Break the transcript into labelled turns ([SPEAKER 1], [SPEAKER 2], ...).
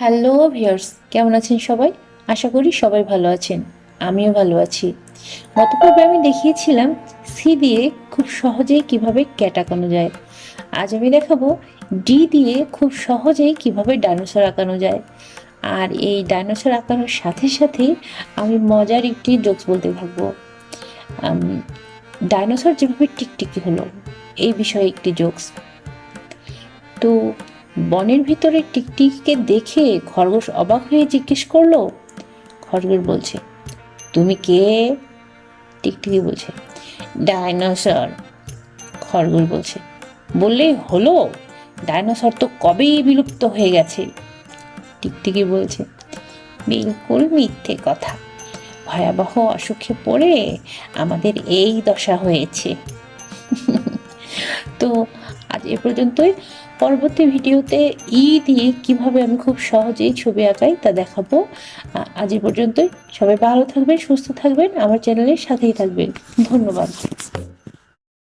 [SPEAKER 1] Hello viewers, কেমন আছেন সবাই? আশা করি সবাই ভালো আছেন। আমিও ভালো আছি। গত পর্বে আমি দেখিয়েছিলাম সি দিয়ে খুব সহজেই কিভাবে ক্যাট আঁকানো যায়। আজ আমি দেখাবো ডি দিয়ে খুব সহজেই কিভাবে ডাইনোসর আঁকানো যায়। আর এই ডাইনোসর আঁকানোর সাথে সাথে আমি মজার একটি জোকস বলতে থাকবো। ডাইনোসর যেভাবে টিকটিকি হলো, এই বিষয়ে একটি জোকস। তো বনের ভিতরে টিকটিকিকে দেখে খরগোশ অবাক হয়ে জিজ্ঞেস করলো। খরগোশ বলছে, তুমি কে? টিকটিকি বলছে, ডাইনোসর। খরগোশ বলছে, বললেই হলো, ডাইনোসর তো কবেই বিলুপ্ত হয়ে গেছে। টিকটিকি বলছে, বিলকুল মিথ্যে কথা, ভয়াবহ অসুখে পড়ে আমাদের এই দশা হয়েছে। তো আজ এ পর্যন্তই। পরবর্তী ভিডিওতে দিয়ে কিভাবে আমি খুব সহজেই ছবি আঁকাই তা দেখাবো। আজ এ পর্যন্তই। সবাই ভালো থাকবেন, সুস্থ থাকবেন, আমার চ্যানেলের সাথেই থাকবেন। ধন্যবাদ।